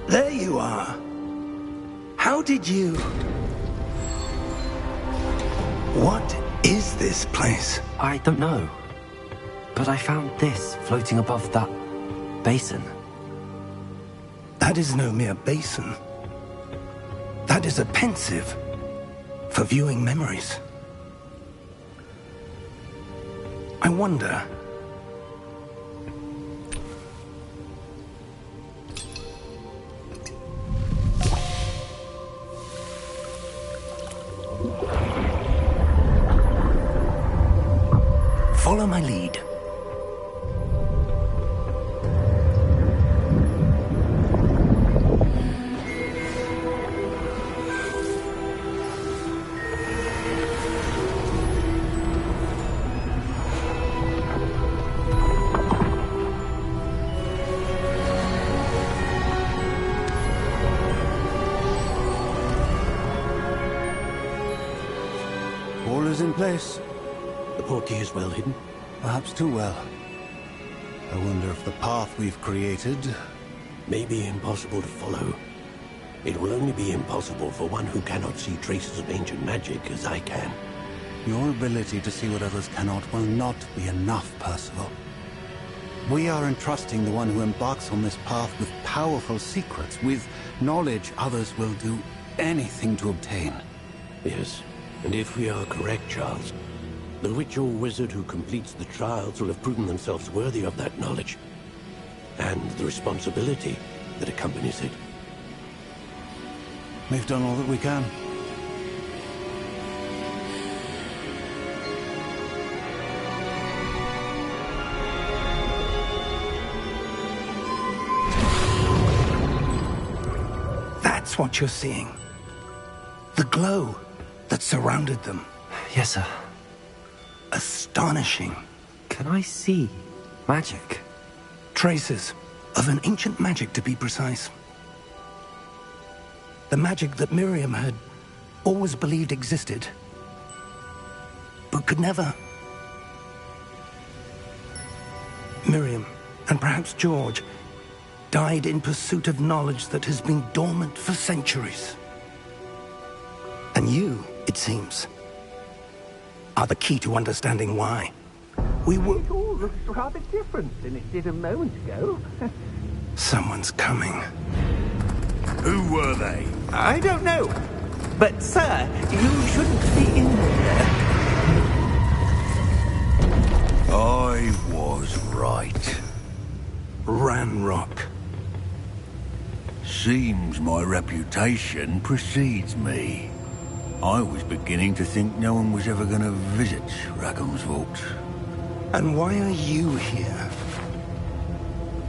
There you are. How did you... What is this place? I don't know. But I found this floating above that basin. That is no mere basin. That is a pensive for viewing memories. I wonder... Follow my lead. All is in place. The portkey is well hidden. Perhaps too well. I wonder if the path we've created... may be impossible to follow. It will only be impossible for one who cannot see traces of ancient magic as I can. Your ability to see what others cannot will not be enough, Percival. We are entrusting the one who embarks on this path with powerful secrets, with knowledge others will do anything to obtain. Yes, and if we are correct, Charles, the witch or wizard who completes the trials will have proven themselves worthy of that knowledge, and the responsibility that accompanies it. We've done all that we can. That's what you're seeing. The glow that surrounded them. Yes, sir. Astonishing. Can I see magic? Traces of an ancient magic, to be precise. The magic that Miriam had always believed existed, but could never. Miriam, and perhaps George, died in pursuit of knowledge that has been dormant for centuries. And you, it seems, are the key to understanding why. We were... It all looks rather different than it did a moment ago. Someone's coming. Who were they? I don't know. But, sir, you shouldn't be in there. I was right. Ranrock. Seems my reputation precedes me. I was beginning to think no one was ever going to visit Rackham's Vault. And why are you here?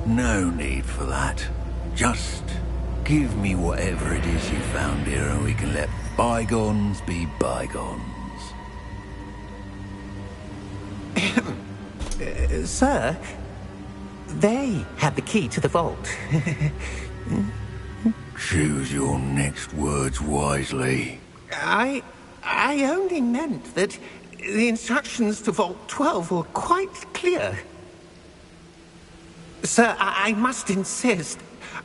No need for that. Just give me whatever it is you found here and we can let bygones be bygones. Sir, they had the key to the vault. Choose your next words wisely. I only meant that the instructions to Vault 12 were quite clear. Sir, I must insist.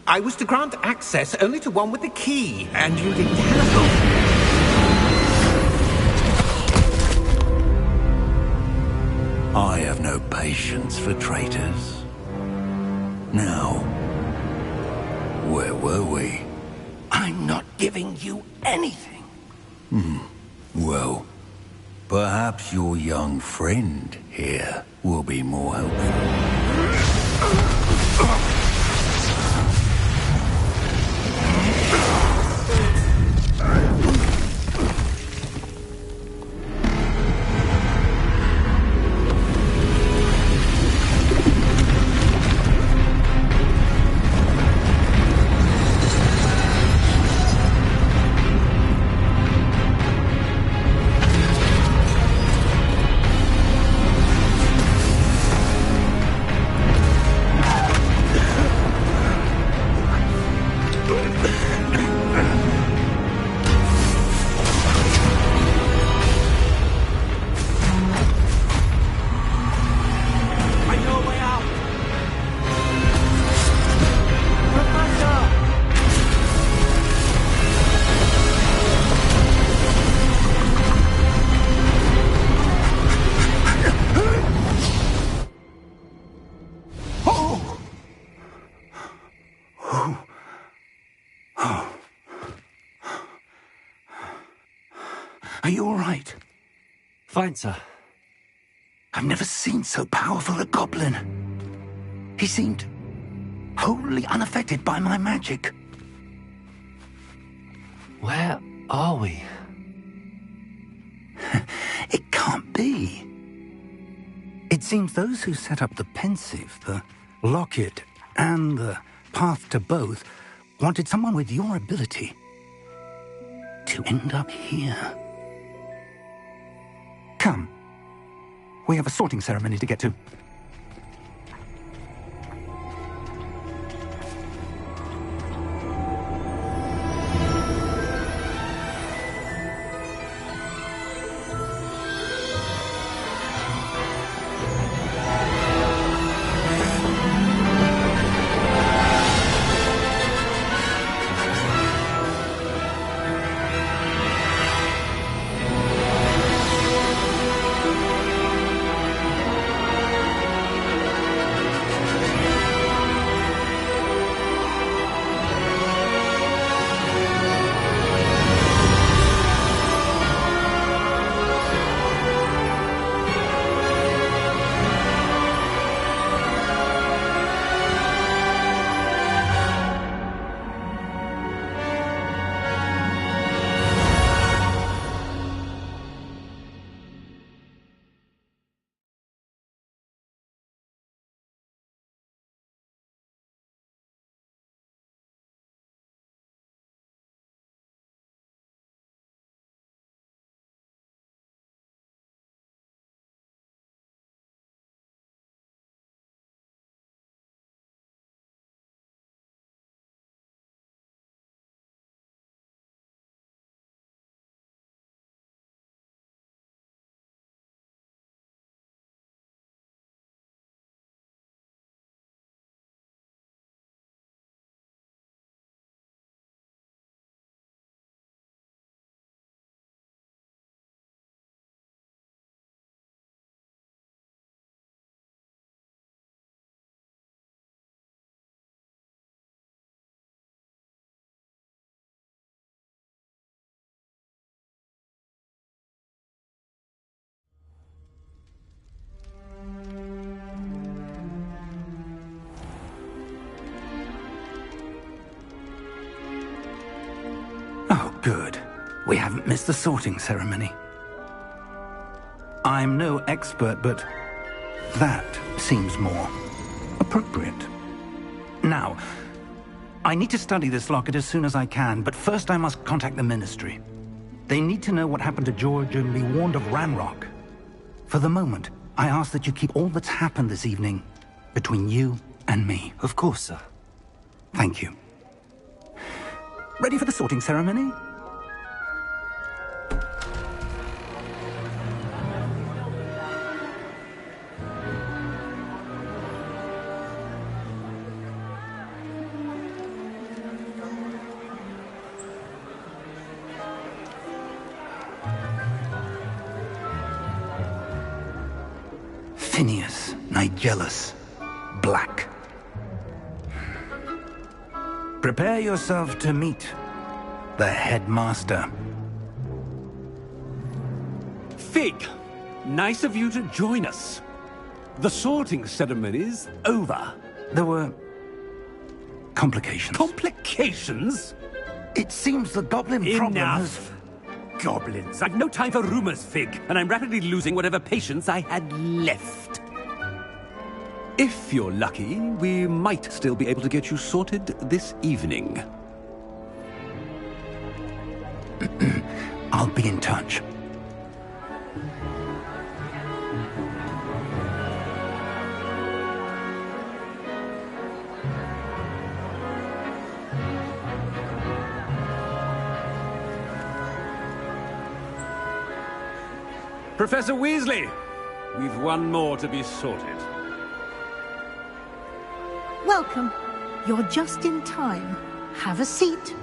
I was to grant access only to one with the key, and you didn't telephone. I have no patience for traitors. Now, where were we? I'm not giving you anything. Well, perhaps your young friend here will be more helpful. Are you all right? Fine, sir. I've never seen so powerful a goblin. He seemed wholly unaffected by my magic. Where are we? It can't be. It seems those who set up the pensive, the locket, and the path to both wanted someone with your ability to end up here. Come. We have a sorting ceremony to get to. Oh, good. We haven't missed the sorting ceremony. I'm no expert, but that seems more appropriate. Now, I need to study this locket as soon as I can, but first I must contact the Ministry. They need to know what happened to George and be warned of Ranrock. For the moment, I ask that you keep all that's happened this evening between you and me. Of course, sir. Thank you. Ready for the sorting ceremony? Phineas, Nigellus, Black. Prepare yourself to meet the headmaster. Fig, nice of you to join us. The sorting ceremony's over. There were complications. Complications? It seems the goblin problem has... Enough! Goblins. I've no time for rumors, Fig, and I'm rapidly losing whatever patience I had left. If you're lucky, we might still be able to get you sorted this evening. I'll be in touch. Professor Weasley, we've one more to be sorted. Welcome. You're just in time. Have a seat.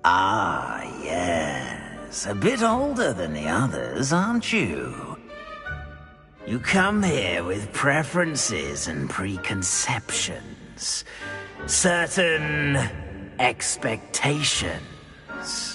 Ah, yes. Yes, a bit older than the others, aren't you? You come here with preferences and preconceptions. Certain expectations.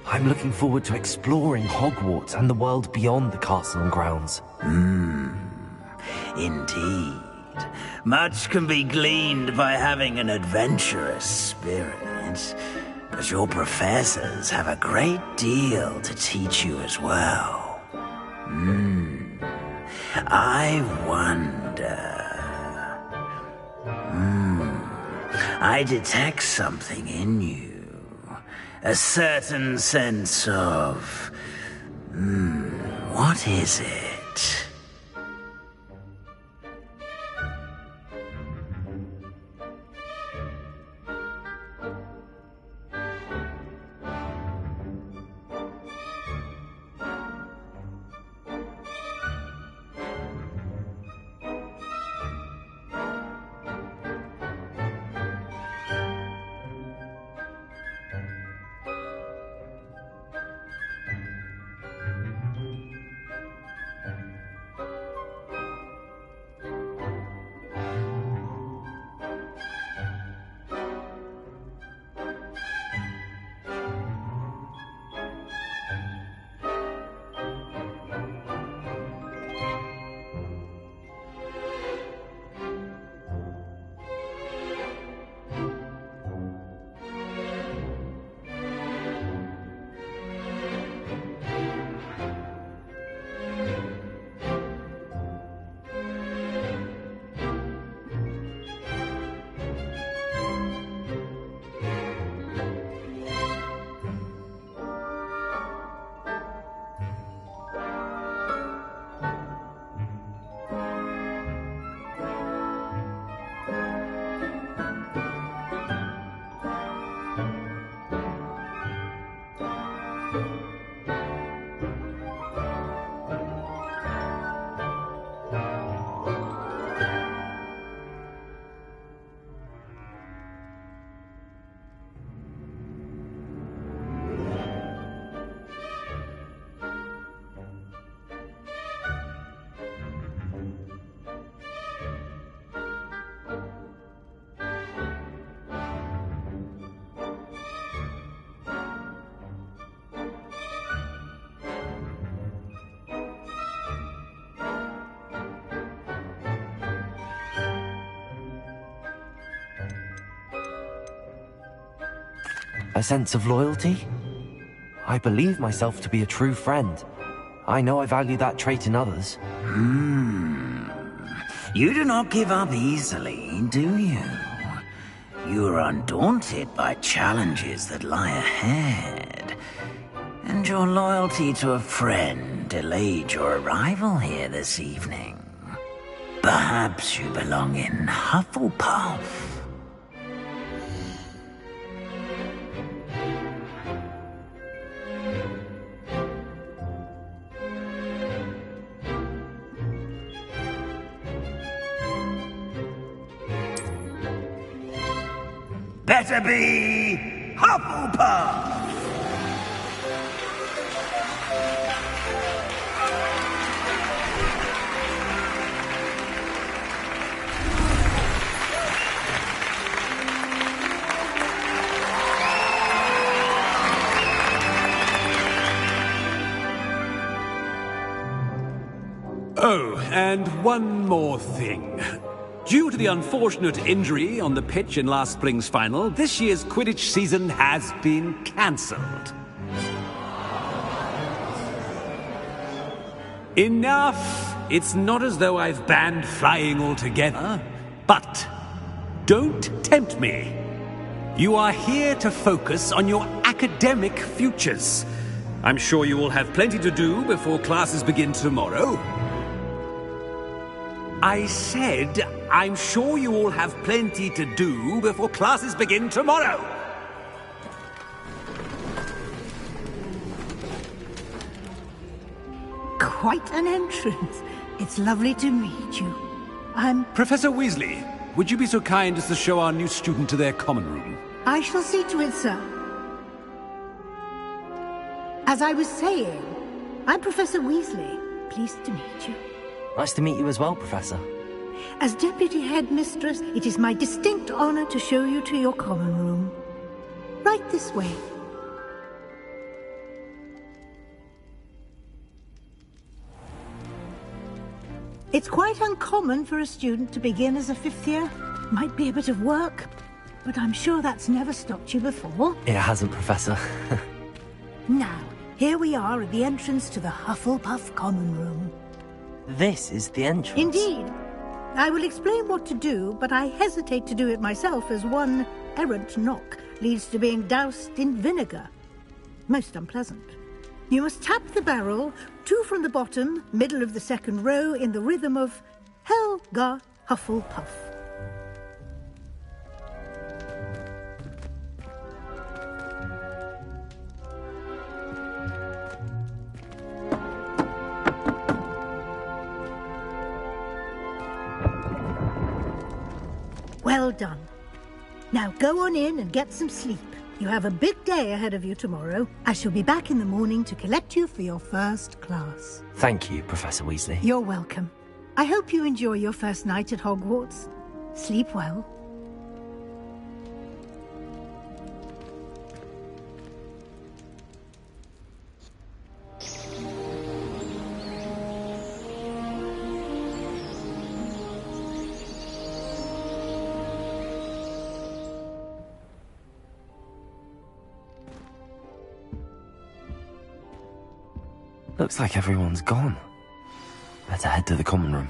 I'm looking forward to exploring Hogwarts and the world beyond the castle and grounds. Indeed. Much can be gleaned by having an adventurous spirit, but your professors have a great deal to teach you as well. I wonder... I detect something in you. A certain sense of... what is it? A sense of loyalty? I believe myself to be a true friend. I know I value that trait in others. You do not give up easily, do you? You are undaunted by challenges that lie ahead. And your loyalty to a friend delayed your arrival here this evening. Perhaps you belong in Hufflepuff. Better be Hufflepuff! Oh, and one more thing. Due to the unfortunate injury on the pitch in last spring's final, this year's Quidditch season has been cancelled. Enough! It's not as though I've banned flying altogether, but don't tempt me. You are here to focus on your academic futures. I'm sure you will have plenty to do before classes begin tomorrow. I said, I'm sure you all have plenty to do before classes begin tomorrow. Quite an entrance. It's lovely to meet you. I'm... Professor Weasley, would you be so kind as to show our new student to their common room? I shall see to it, sir. As I was saying, I'm Professor Weasley. Pleased to meet you. Nice to meet you as well, Professor. As Deputy Headmistress, it is my distinct honor to show you to your common room. Right this way. It's quite uncommon for a student to begin as a fifth year. Might be a bit of work, but I'm sure that's never stopped you before. It hasn't, Professor. Now, here we are at the entrance to the Hufflepuff Common Room. This is the entrance? Indeed. I will explain what to do, but I hesitate to do it myself as one errant knock leads to being doused in vinegar. Most unpleasant. You must tap the barrel, 2 from the bottom, middle of the second row, in the rhythm of Helga Hufflepuff. Well done. Now go on in and get some sleep. You have a big day ahead of you tomorrow. I shall be back in the morning to collect you for your first class. Thank you, Professor Weasley. You're welcome. I hope you enjoy your first night at Hogwarts. Sleep well. Looks like everyone's gone. Better head to the common room.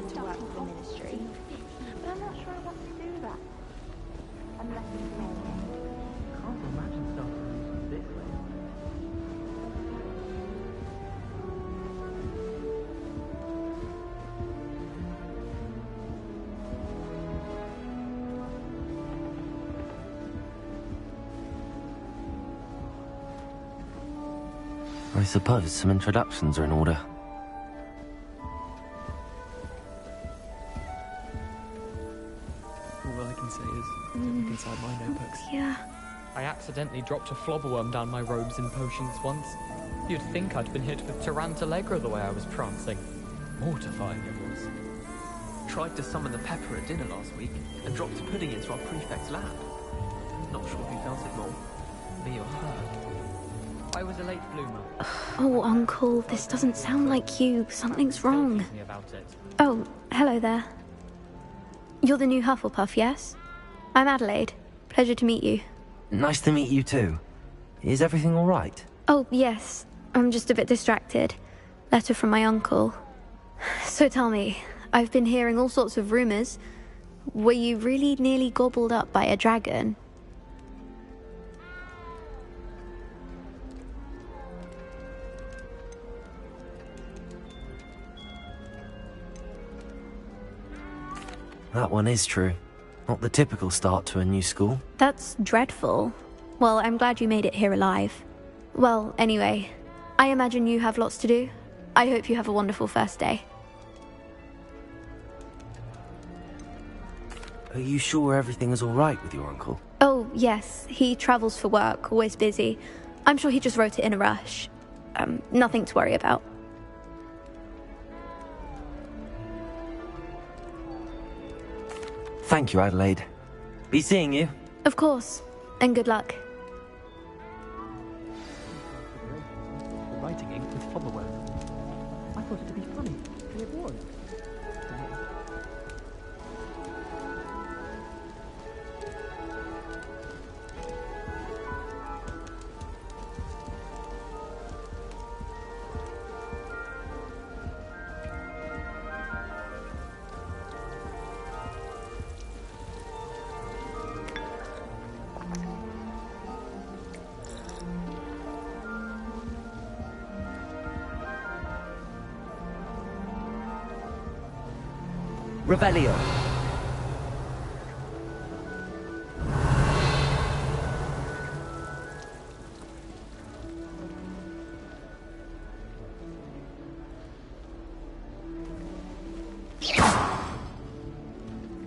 want to work for the ministry, but I'm not sure I want to do that. Unless it's normal. Can't imagine starting this way. I suppose some introductions are in order. All I can say is, look inside my notebooks. Yeah. I accidentally dropped a flobberworm down my robes and potions once. You'd think I'd been hit with Tarantalegra the way I was prancing. Mortifying it was. Tried to summon the pepper at dinner last week and dropped a pudding into our prefect's lap. Not sure who felt it more, me or her. I was a late bloomer. Oh, Uncle, this doesn't sound like you. Something's wrong. Me about it. Oh, hello there. You're the new Hufflepuff, yes? I'm Adelaide. Pleasure to meet you. Nice to meet you too. Is everything all right? Oh, yes. I'm just a bit distracted. Letter from my uncle. So tell me, I've been hearing all sorts of rumors. Were you really nearly gobbled up by a dragon? That one is true. Not the typical start to a new school. That's dreadful. Well, I'm glad you made it here alive. Well, anyway, I imagine you have lots to do. I hope you have a wonderful first day. Are you sure everything is all right with your uncle? Oh, yes. He travels for work, always busy. I'm sure he just wrote it in a rush. Nothing to worry about. Thank you, Adelaide. Be seeing you. Of course. And good luck. Writing ink with flobberworm. I thought it'd be funny. It was. Revelio.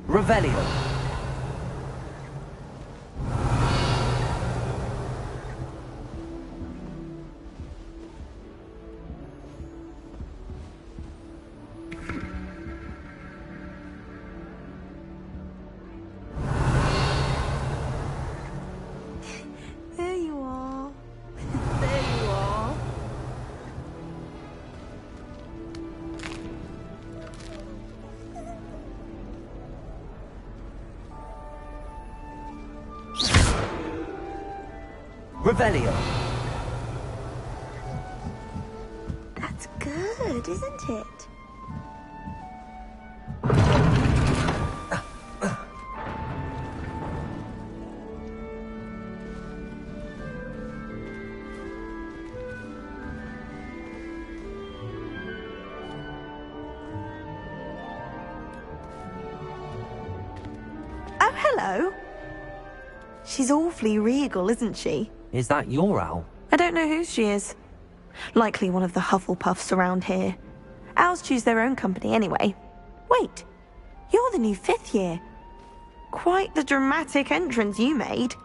Revelio. There you are. There you are. Revelio. That's good, isn't it? Oh, hello. She's awfully regal, isn't she? Is that your owl? I don't know who she is. Likely one of the Hufflepuffs around here. Owls choose their own company anyway. Wait, you're the new 5th year. Quite the dramatic entrance you made.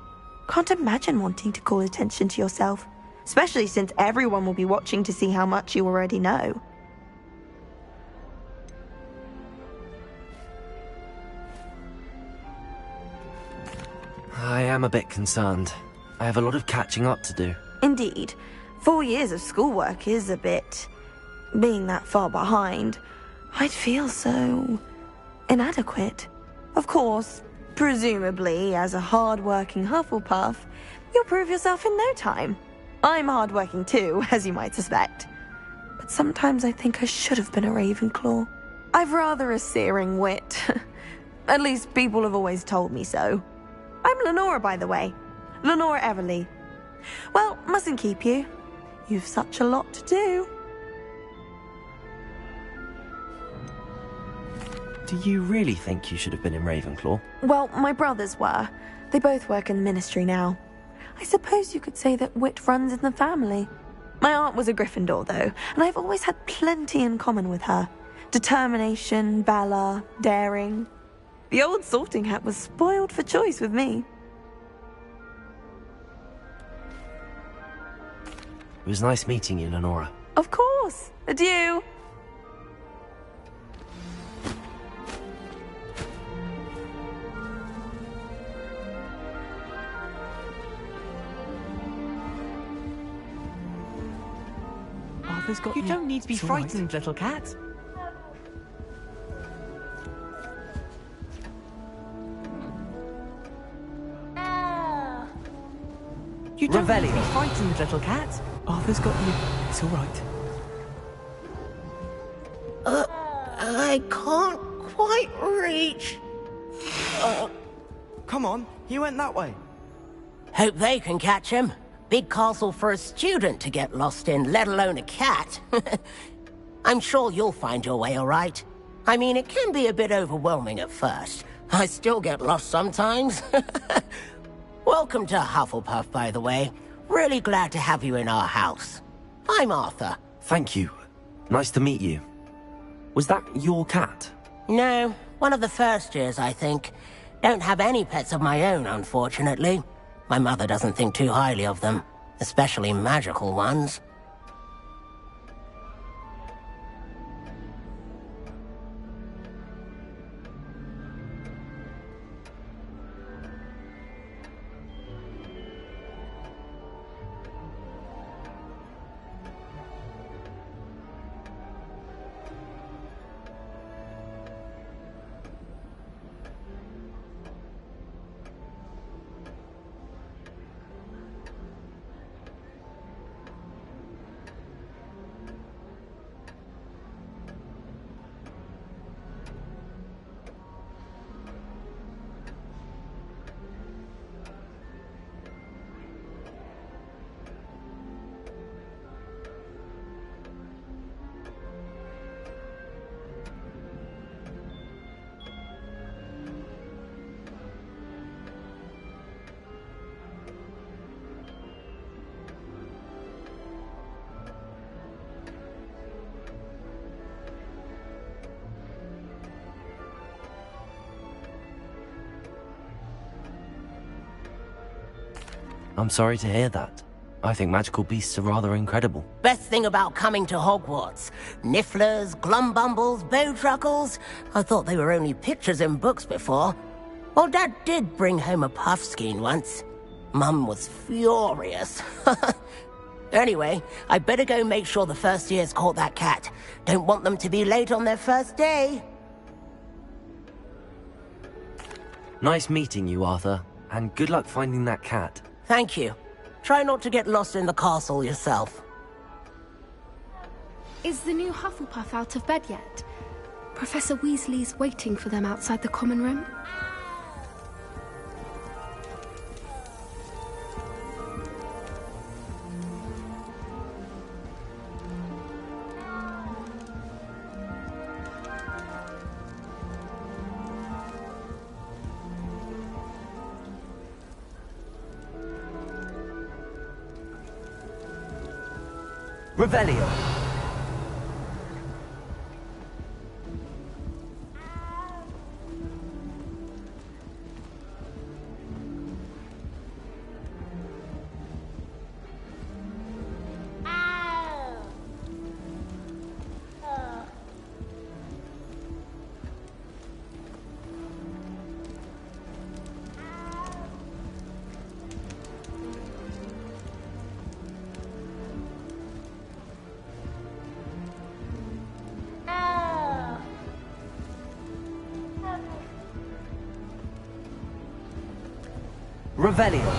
Can't imagine wanting to call attention to yourself, especially since everyone will be watching to see how much you already know. I am a bit concerned. I have a lot of catching up to do. Indeed. 4 years of schoolwork is a bit... being that far behind, I'd feel so... inadequate. Of course, presumably, as a hard-working Hufflepuff, you'll prove yourself in no time. I'm hard-working too, as you might suspect. But sometimes I think I should have been a Ravenclaw. I've rather a searing wit. At least people have always told me so. I'm Lenora, by the way. Lenora Everly. Well, mustn't keep you. You've such a lot to do. Do you really think you should have been in Ravenclaw? Well, my brothers were. They both work in the ministry now. I suppose you could say that wit runs in the family. My aunt was a Gryffindor, though, and I've always had plenty in common with her. Determination, valor, daring. The old sorting hat was spoiled for choice with me. It was nice meeting you, Lenora. Of course. Adieu. Arthur's got you. You don't need to be frightened, little cat. You don't need to be frightened, little cat. Arthur's got you. It's all right. I can't quite reach. Come on, he went that way. Hope they can catch him. Big castle for a student to get lost in, let alone a cat. I'm sure you'll find your way all right. I mean, it can be a bit overwhelming at first. I still get lost sometimes. Welcome to Hufflepuff, by the way. Really glad to have you in our house. I'm Arthur. Thank you. Nice to meet you. Was that your cat? No, one of the first years, I think. Don't have any pets of my own, unfortunately. My mother doesn't think too highly of them, especially magical ones. I'm sorry to hear that. I think magical beasts are rather incredible. Best thing about coming to Hogwarts. Nifflers, glumbumbles, bowtruckles. I thought they were only pictures in books before. Well, Dad did bring home a puffskein once. Mum was furious. Anyway, I better go make sure the first years caught that cat. Don't want them to be late on their first day. Nice meeting you, Arthur. And good luck finding that cat. Thank you. Try not to get lost in the castle yourself. Is the new Hufflepuff out of bed yet? Professor Weasley's waiting for them outside the common room. Revelio. Revelio.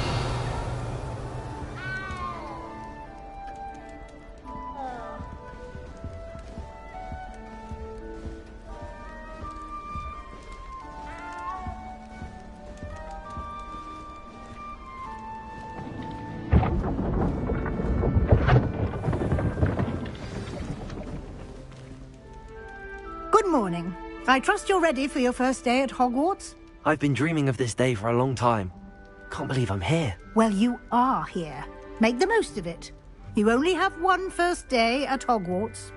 morning. I trust you're ready for your first day at Hogwarts? I've been dreaming of this day for a long time. Can't believe I'm here. Well, you are here. Make the most of it. You only have one first day at Hogwarts.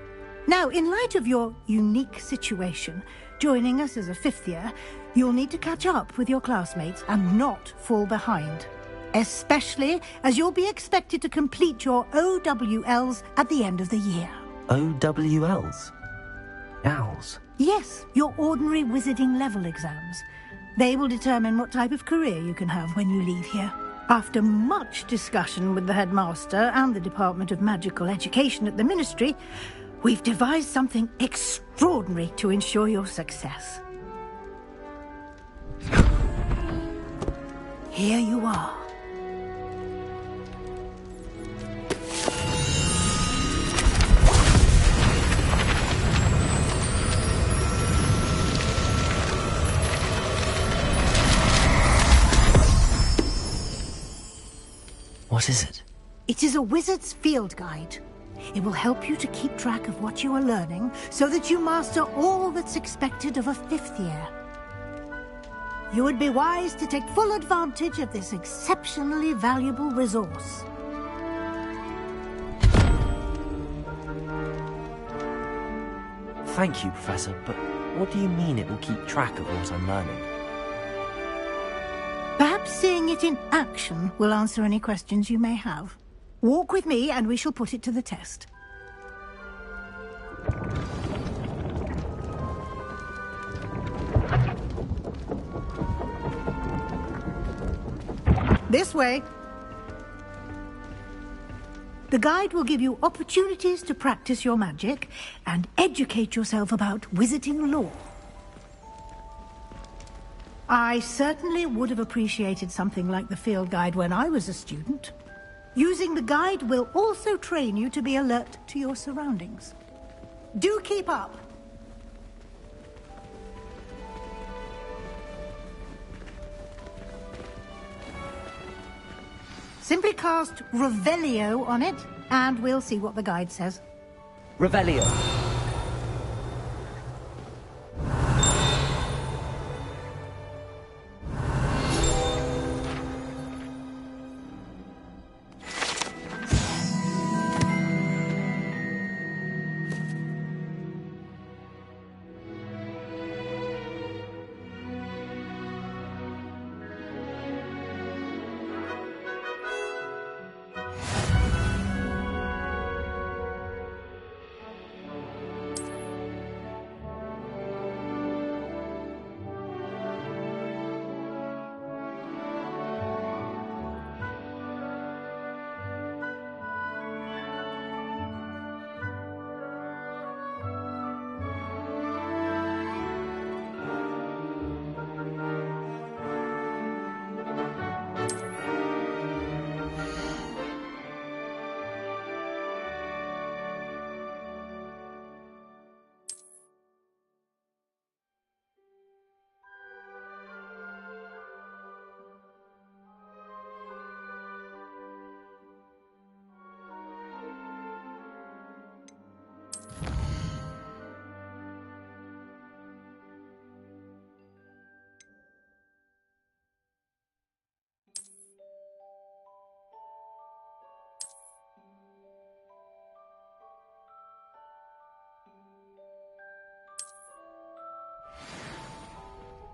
Now, in light of your unique situation, joining us as a fifth year, you'll need to catch up with your classmates and not fall behind. Especially as you'll be expected to complete your OWLs at the end of the year. OWLs? Owls? Yes, your ordinary wizarding level exams. They will determine what type of career you can have when you leave here. After much discussion with the headmaster and the Department of Magical Education at the Ministry, we've devised something extraordinary to ensure your success. Here you are. What is it? It is a wizard's field guide. It will help you to keep track of what you are learning so that you master all that's expected of a fifth year. You would be wise to take full advantage of this exceptionally valuable resource. Thank you, Professor, but what do you mean it will keep track of what I'm learning? Perhaps seeing it in action will answer any questions you may have. Walk with me and we shall put it to the test. This way. The guide will give you opportunities to practice your magic and educate yourself about wizarding lore. I certainly would have appreciated something like the field guide when I was a student. Using the guide will also train you to be alert to your surroundings. Do keep up. Simply cast Revelio on it, and we'll see what the guide says. Revelio.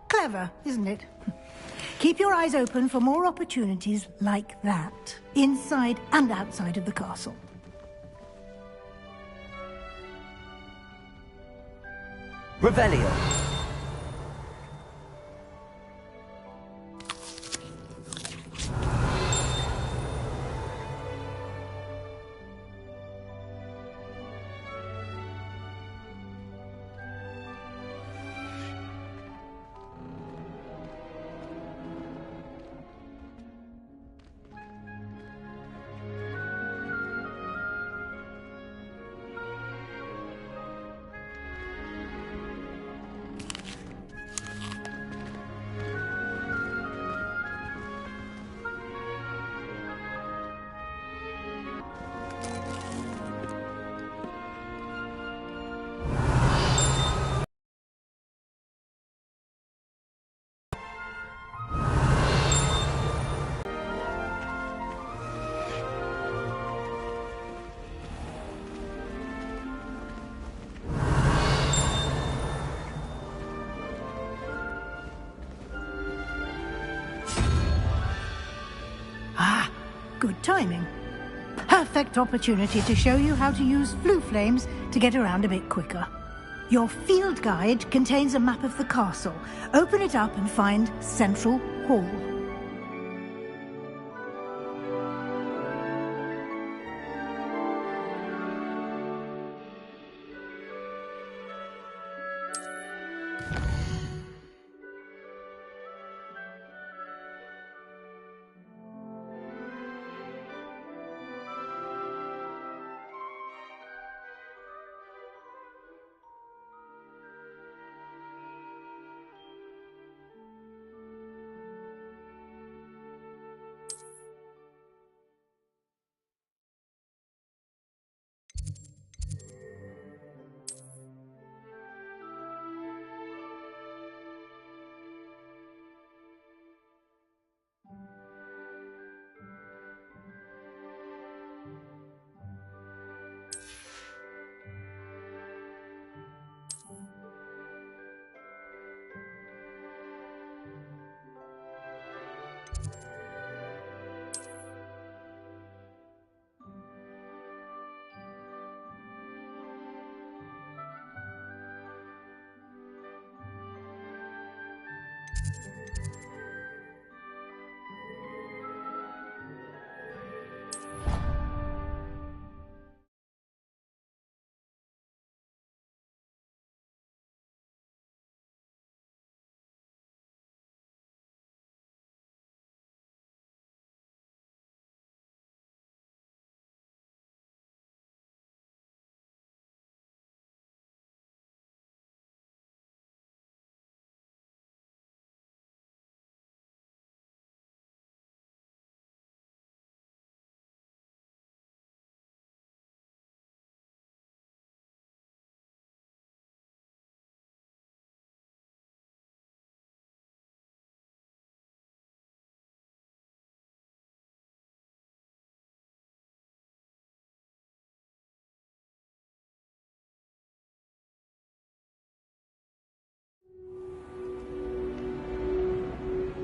Clever, isn't it? Keep your eyes open for more opportunities like that, inside and outside of the castle. Revelio. good timing. Perfect opportunity to show you how to use flue flames to get around a bit quicker. Your field guide contains a map of the castle. Open it up and find Central Hall.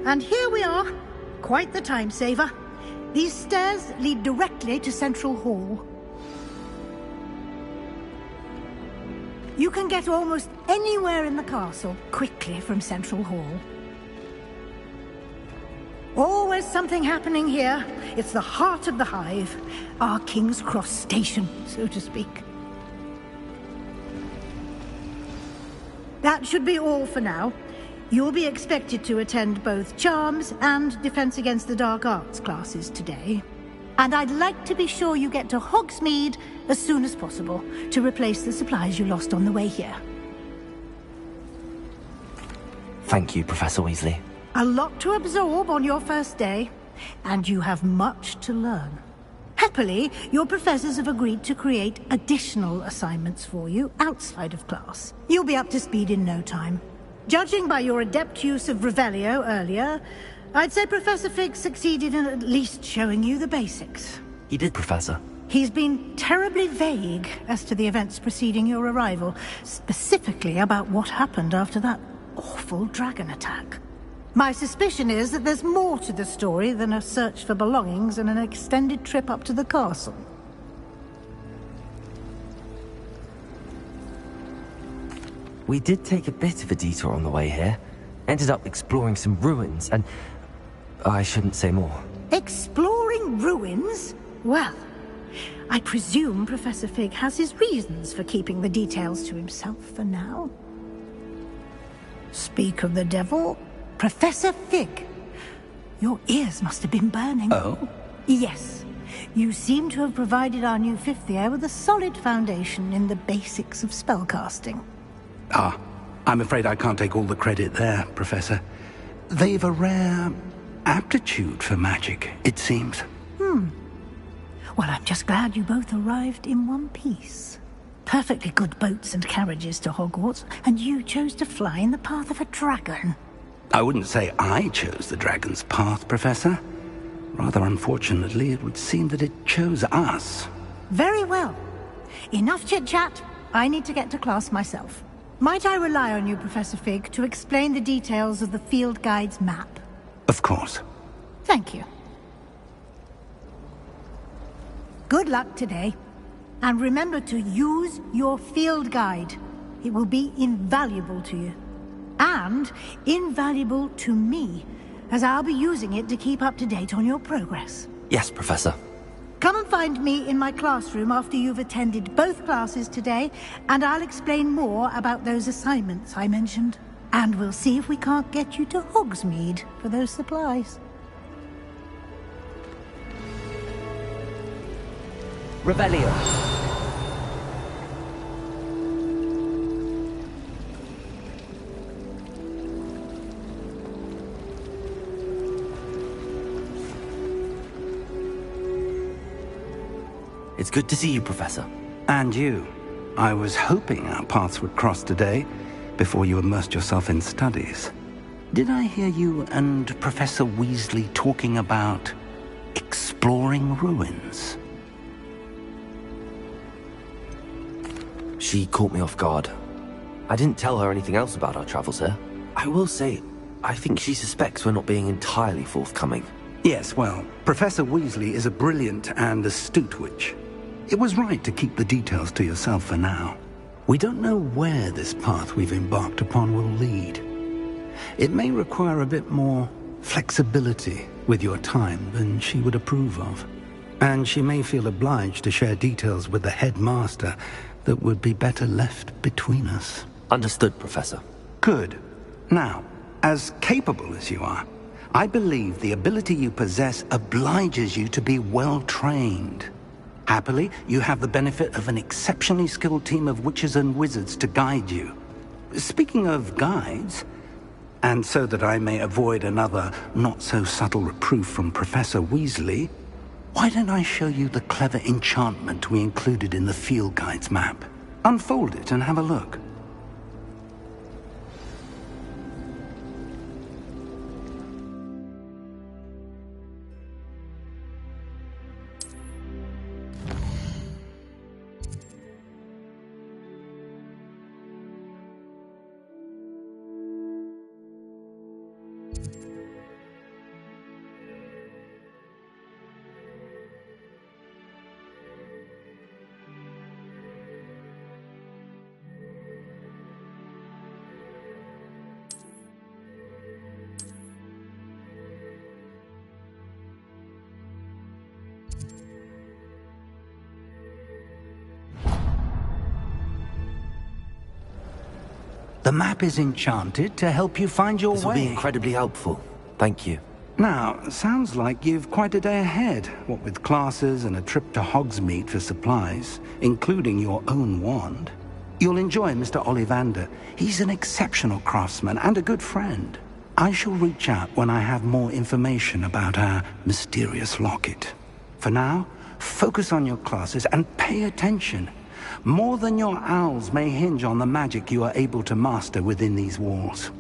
And here we are. Quite the time saver. These stairs lead directly to Central Hall. You can get almost anywhere in the castle quickly from Central Hall. Always something happening here. It's the heart of the hive. Our King's Cross station, so to speak. That should be all for now. You'll be expected to attend both Charms and Defense Against the Dark Arts classes today. And I'd like to be sure you get to Hogsmeade as soon as possible to replace the supplies you lost on the way here. Thank you, Professor Weasley. A lot to absorb on your first day, and you have much to learn. Happily, your professors have agreed to create additional assignments for you outside of class. You'll be up to speed in no time. Judging by your adept use of Revelio earlier, I'd say Professor Fig succeeded in at least showing you the basics. He did, Professor. He's been terribly vague as to the events preceding your arrival, specifically about what happened after that awful dragon attack. My suspicion is that there's more to the story than a search for belongings and an extended trip up to the castle. We did take a bit of a detour on the way here. Ended up exploring some ruins, and I shouldn't say more. Exploring ruins? Well, I presume Professor Fig has his reasons for keeping the details to himself for now. Speak of the devil, Professor Fig. Your ears must have been burning. Oh? Yes. You seem to have provided our new fifth year with a solid foundation in the basics of spellcasting. Ah, I'm afraid I can't take all the credit there, Professor. They've a rare aptitude for magic, it seems. Well, I'm just glad you both arrived in one piece. Perfectly good boats and carriages to Hogwarts, and you chose to fly in the path of a dragon. I wouldn't say I chose the dragon's path, Professor. Rather unfortunately, it would seem that it chose us. Very well. Enough chit-chat. I need to get to class myself. Might I rely on you, Professor Fig, to explain the details of the field guide's map? Of course. Thank you. Good luck today. And remember to use your field guide. It will be invaluable to you. And invaluable to me, as I'll be using it to keep up to date on your progress. Yes, Professor. Come and find me in my classroom after you've attended both classes today, and I'll explain more about those assignments I mentioned. And we'll see if we can't get you to Hogsmeade for those supplies. Revelio. It's good to see you, Professor. And you. I was hoping our paths would cross today, before you immersed yourself in studies. Did I hear you and Professor Weasley talking about exploring ruins? She caught me off guard. I didn't tell her anything else about our travels here. I will say, I think she suspects we're not being entirely forthcoming. Yes, well, Professor Weasley is a brilliant and astute witch. It was right to keep the details to yourself for now. We don't know where this path we've embarked upon will lead. It may require a bit more flexibility with your time than she would approve of. And she may feel obliged to share details with the headmaster that would be better left between us. Understood, Professor. Good. Now, as capable as you are, I believe the ability you possess obliges you to be well trained. Happily, you have the benefit of an exceptionally skilled team of witches and wizards to guide you. Speaking of guides, and so that I may avoid another not-so-subtle reproof from Professor Weasley, why don't I show you the clever enchantment we included in the field guide's map? Unfold it and have a look. The map is enchanted to help you find your way. This will be incredibly helpful. Thank you. Now, sounds like you've quite a day ahead, what with classes and a trip to Hogsmeade for supplies, including your own wand. You'll enjoy Mr. Ollivander. He's an exceptional craftsman and a good friend. I shall reach out when I have more information about our mysterious locket. For now, focus on your classes and pay attention. More than your owls may hinge on the magic you are able to master within these walls.